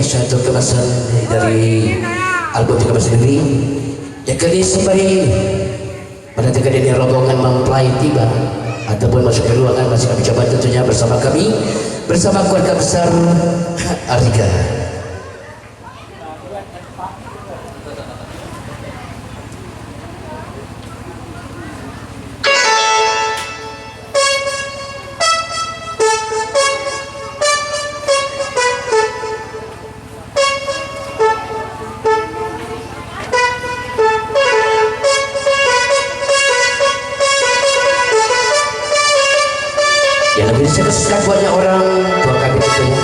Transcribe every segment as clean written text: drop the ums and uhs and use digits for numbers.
Satu kemasan dari album Tiga Mas Negeri yang kali sembari menantikan ini rombongan mempelai tiba ataupun masuk ke ruangan masih kami coba tentunya bersama kami bersama keluarga besar Arika. Yang lebih saya kesukaan banyak orang tua kami tentunya.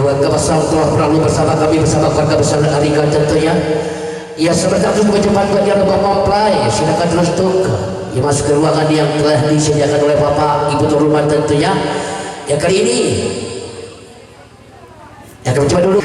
keluarga besar telah berlalu bersama kami, bersama keluarga besar Arika tentunya. Ya sebentar tunggu cepat buat dia Bapak mempelai, silakan terus tunggu. Ya masuk ke ruangan yang telah disediakan oleh Bapak Ibu tuan rumah tentunya. Ya kali ini ya kami coba dulu.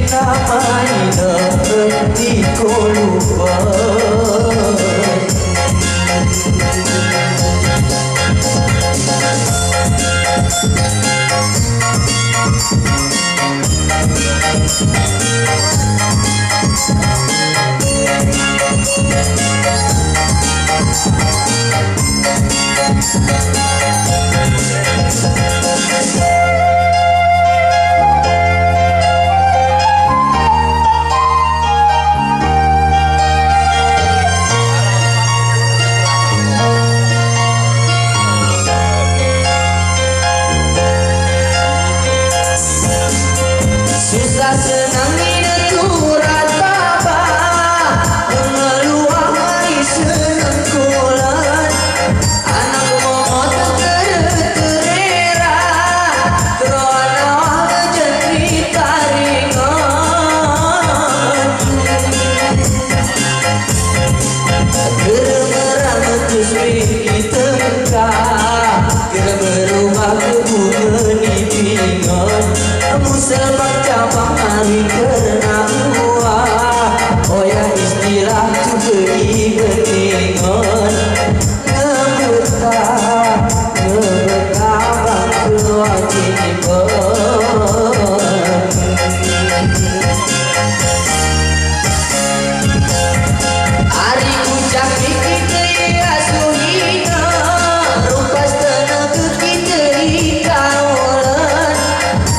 3, 4.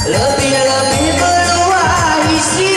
Lebih-lebih berluah isi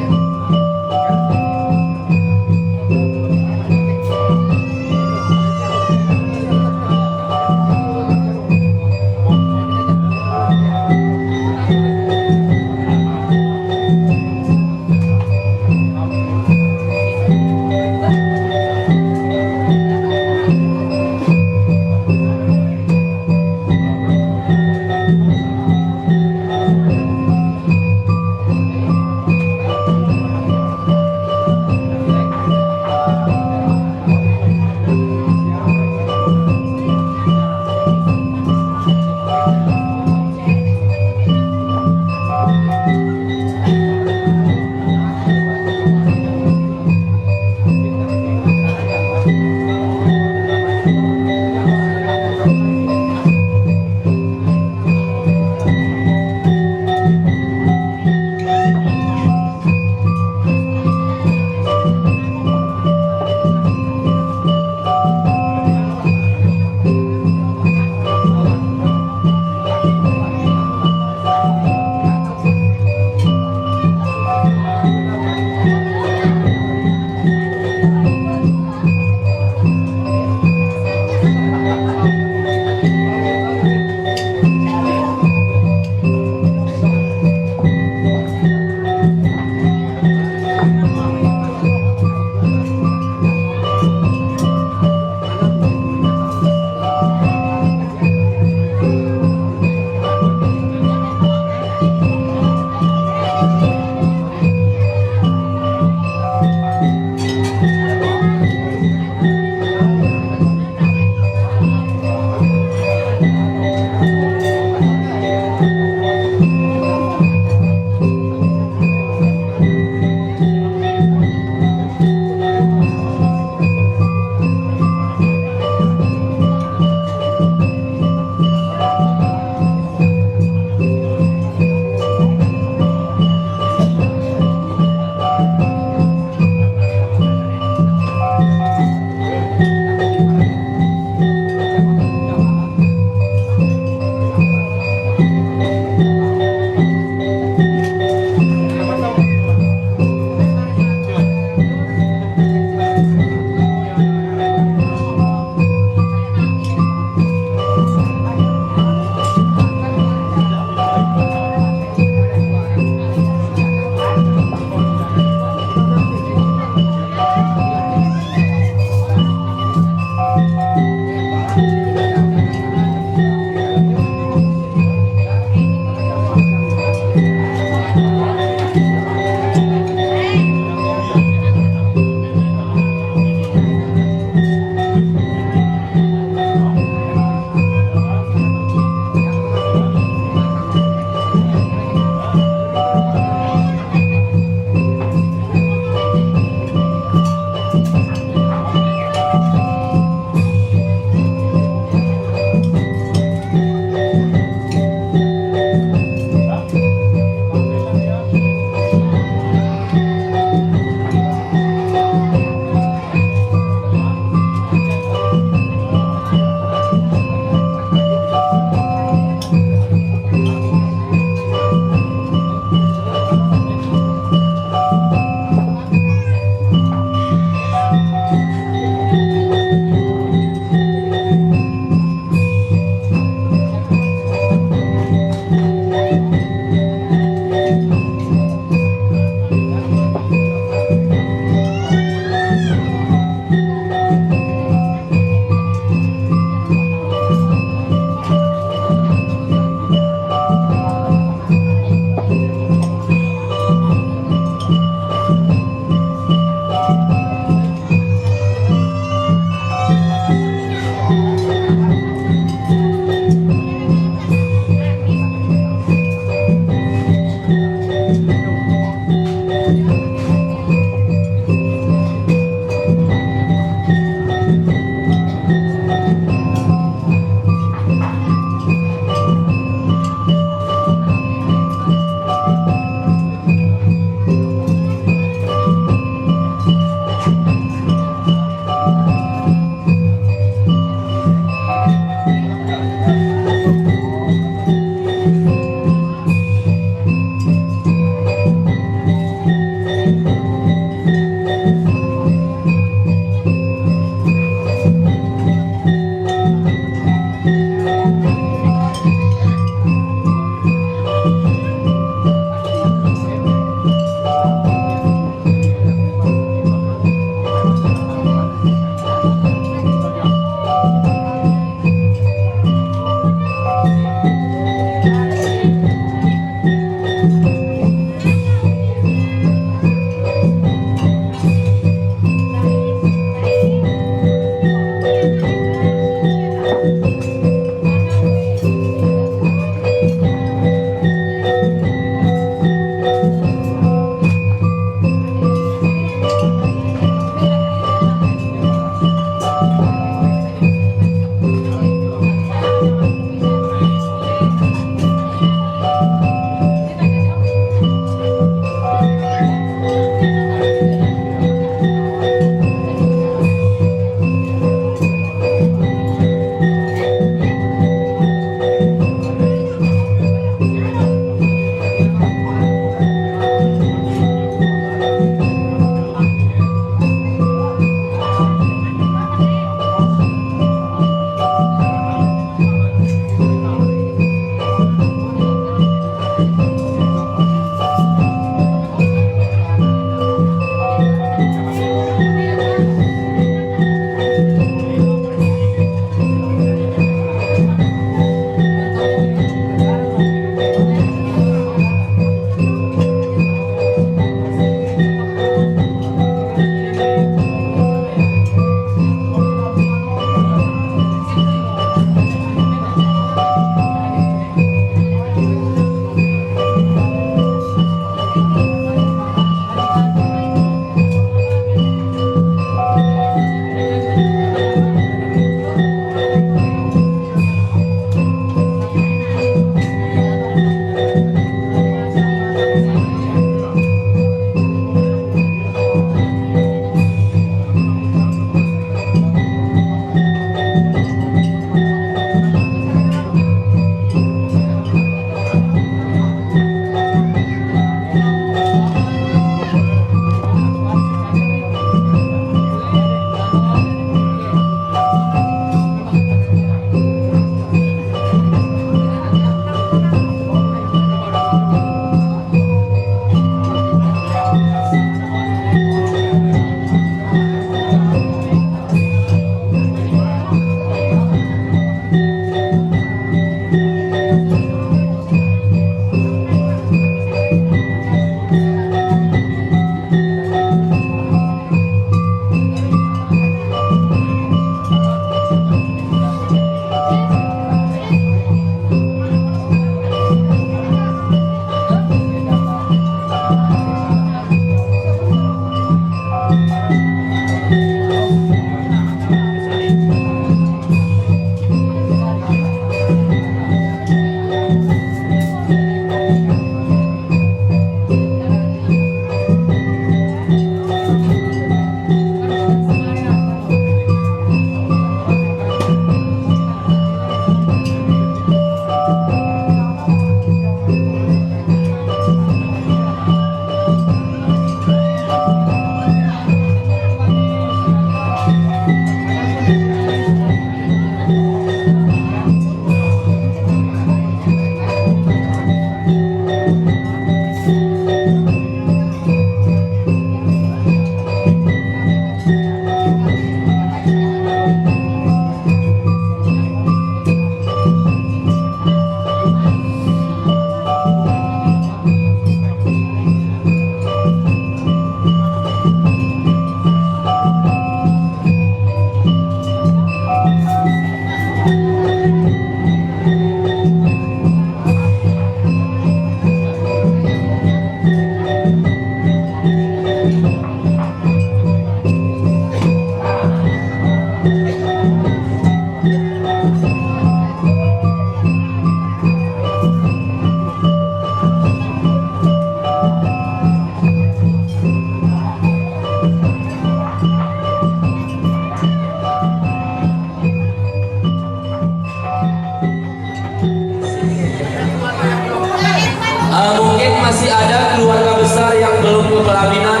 masih ada keluarga besar yang belum ke pelaminan,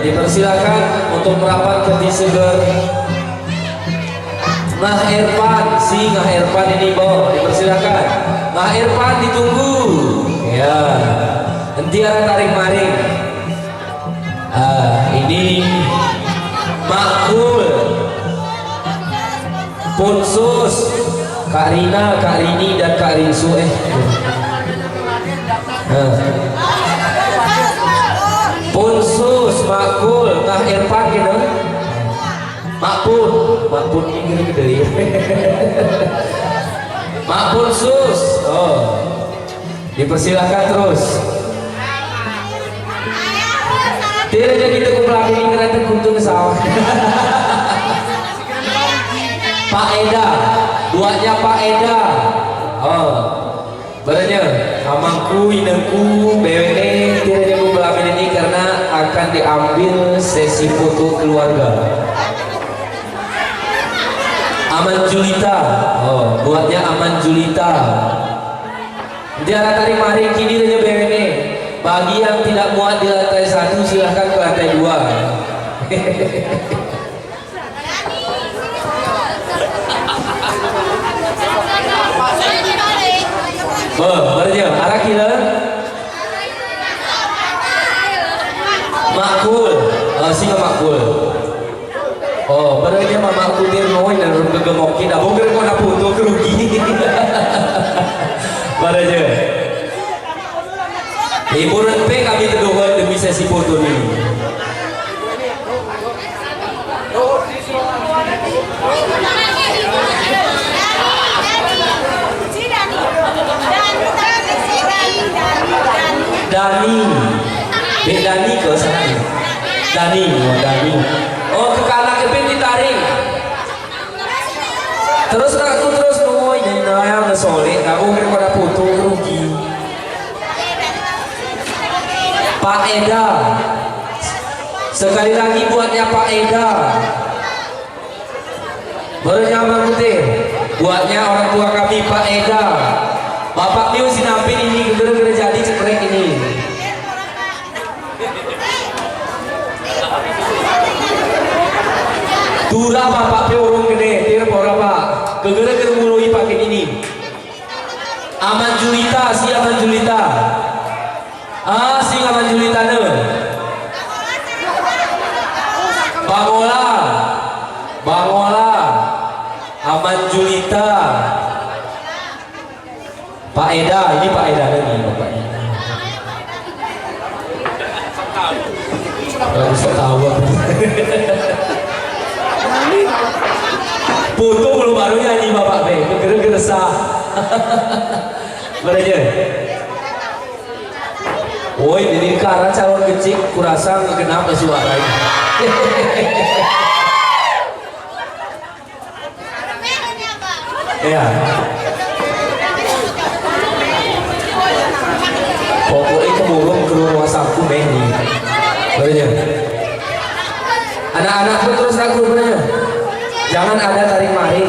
dipersilakan untuk merapat ke Tiseger. Nah Irfan, si Nah Irfan ini bawa, dipersilakan. Nah Irfan ditunggu. Ya, nanti ada tarik maring. Ini Makul, Punsus, Kak Rina, Kak Rini, dan Kak Rinsu. Punsus, Makul, Nah Irfan gitu. Makpun ini gede. Makpun sus. Oh, dipersilakan terus. Tidak aja kita kumpulkan ini kereta kuntung sawah. Pak Eda, duanya Pak Eda. Oh, berarti amangku, inengku, BWN tidak aja kumpulkan ini karena akan diambil sesi foto keluarga. Aman Julita, oh, buatnya Aman Julita. Dia tarik maring kini saja BWN. Bagi yang tidak muat di lantai 1 silahkan ke lantai 2. Berarti arah kira Makul, singa Makul. Oh, berarti mama aku dia noy dan gegemokin. Abang kira kau nak foto kerugi. Berarti ibu rente kami teduhan demi sesi foto ini. Dani, Dek Dani ke sana. Dani, oh Dani. Oh ke kanan ke pin ditarik. Terus aku terus nungguin dan yang ngesolek. Aku kira pada foto rugi. Pak Eda, sekali lagi buatnya Pak Eda. Barunya Abang Putih, buatnya orang tua kami Pak Eda. Bapak Miu sinampin ini gara-gara jadi cekrek ini. Dura bapak pe urung gede, tira pora pak. Gegera mulai pakai ini. Aman Julita, si Aman Julita. Si Aman Julita ne. Bangola, Aman Julita. Pak Eda, ini Pak Eda lagi bapaknya. Kalau bisa tahu. Foto belum baru nyanyi bapak be, gegera sah. Berarti. Woi, ini karena calon kecil kurasa kenapa suaranya. Ya. Pokoknya kemurung keluar saku Benny. Berarti. Anak-anak pun terus ragu berarti. Jangan ada tarik maring.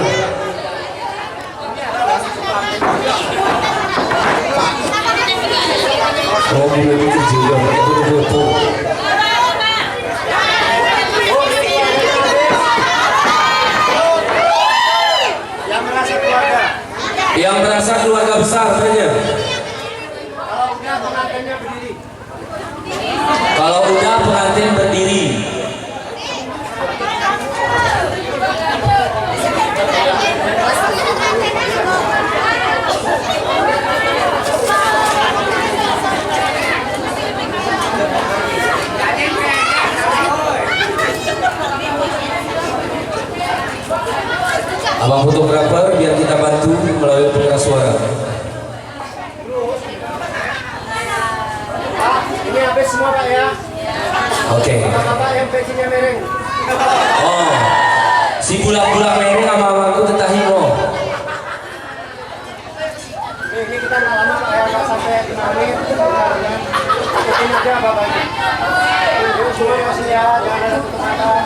Oh, ini kecil juga, betul-betul. Yang merasa keluarga besar saja. Kalau udah pengantin berdiri. Abang fotografer biar kita bantu melalui pengeras suara. Ini habis semua Pak ya. Oke. Bapak yang pensinya mereng. Oh, si bulan-bulan mereng sama abangku tetahin loh. Ini kita nggak lama Pak ya, nggak sampai 5 menit. Ikutin aja Bapaknya. Dulu semua masih ya, jangan ada tutup mata.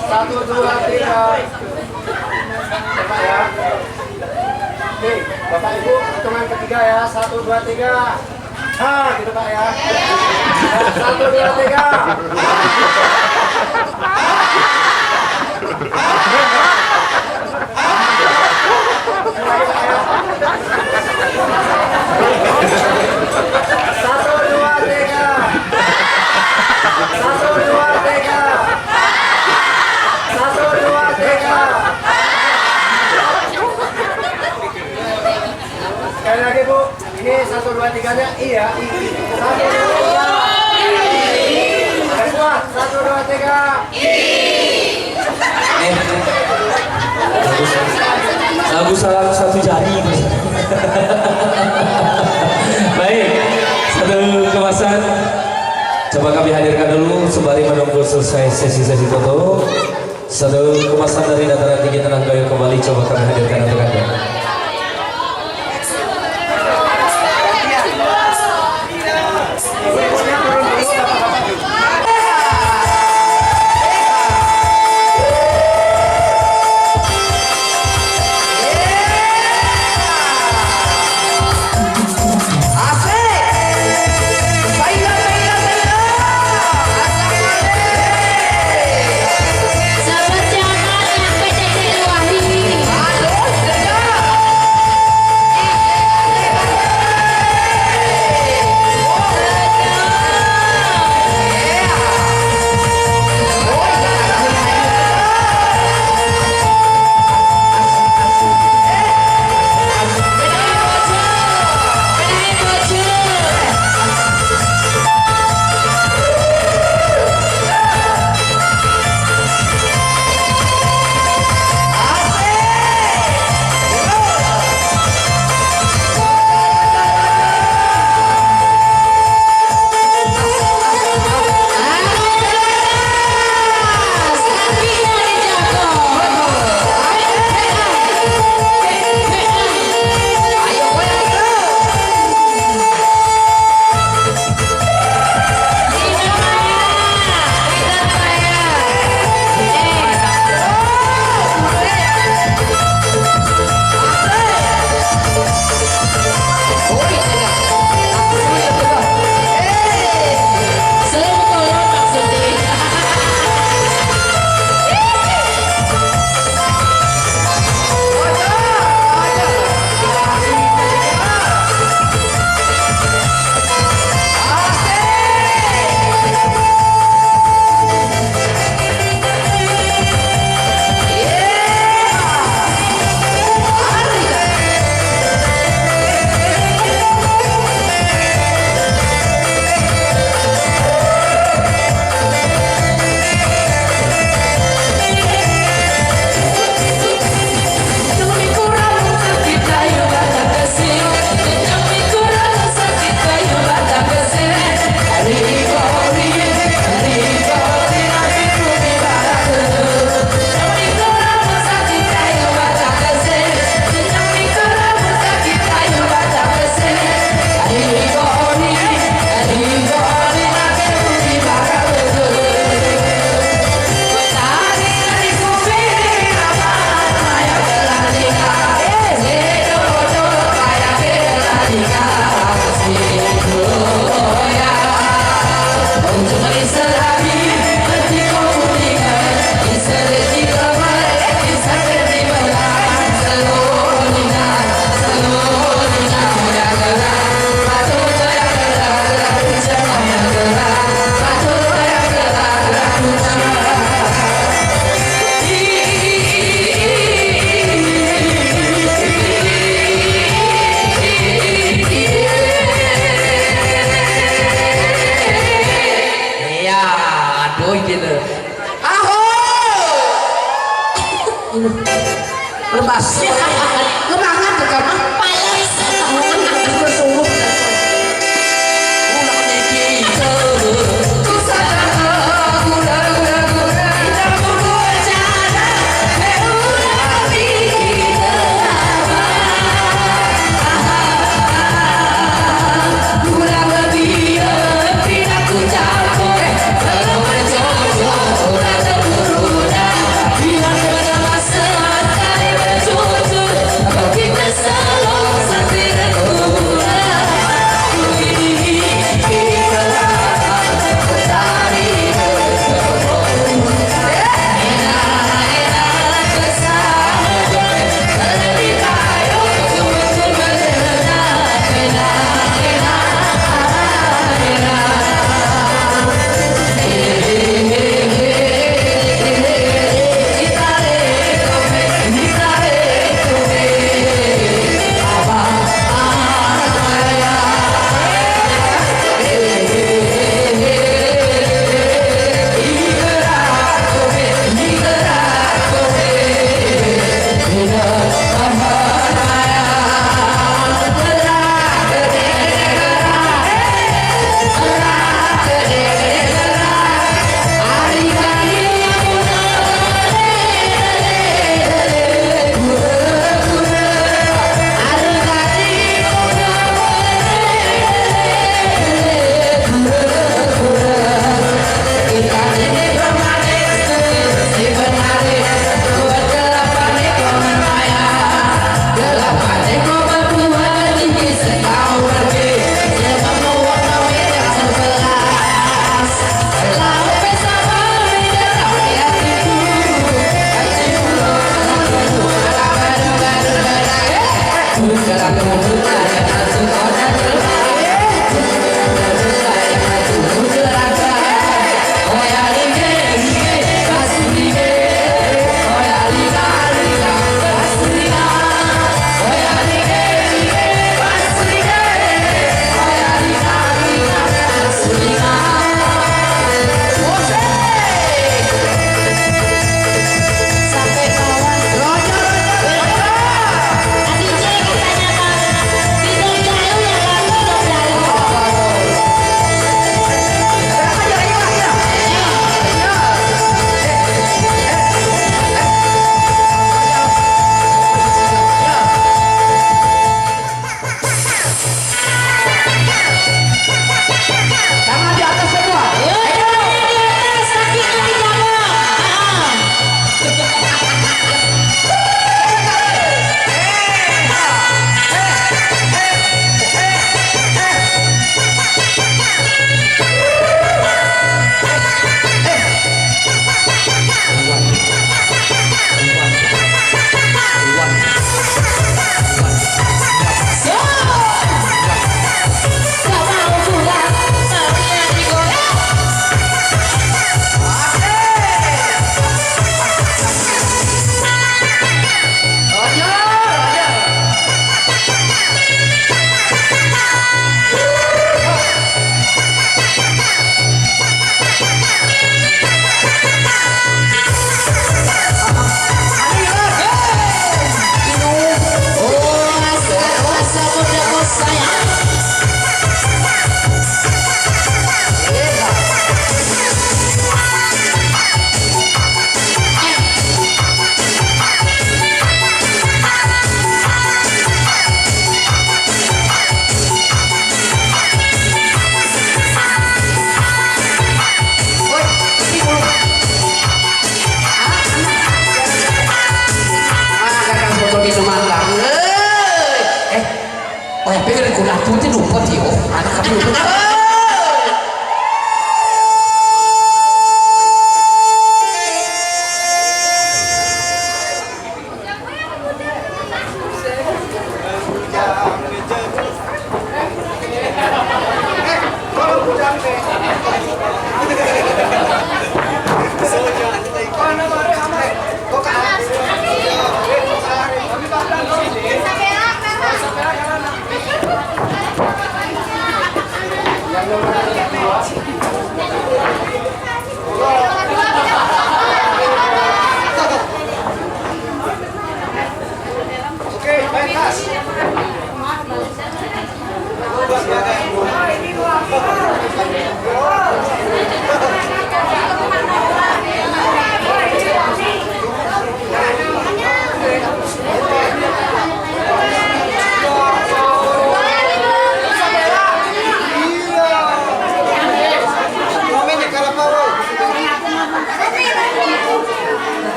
1, 2, 3. Bapak ya. Oke, Bapak Ibu hitungan ketiga ya. 1, 2, 3. Nah, gitu Pak ya. Nah, 1, 2, 3. Satu, dua, tiga. Satu, dua, tiga. Satu, dua, tiga. Sekali lagi Bu, ini 1, 2, 3-nya iya. 1, 2, 3. Kuat, 1, 2, 3. Lagu salah satu jari. Baik, satu kemasan. Coba kami hadirkan dulu sembari menunggu selesai sesi-sesi foto. Satu kemasan dari dataran tinggi Tenang Gayung kembali coba kami hadirkan untuk Anda. Sahabat jangan yang PTT Wahdi.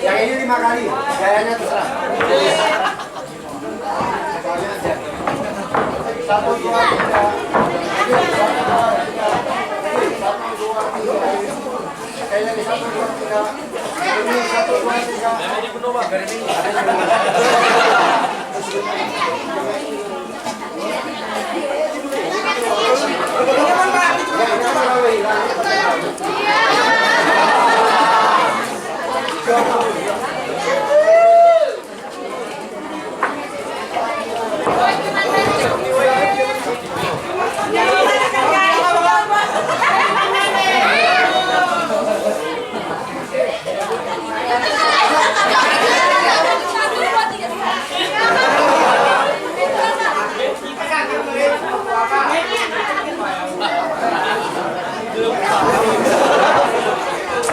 Yang ini 5 kali, gayanya terserah. 1, 2, 3. 1, 2, 3. Kayaknya di 1, 2, 3. Ini 1, 2, 3. Ini penuh, Pak. Ini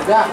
Ya.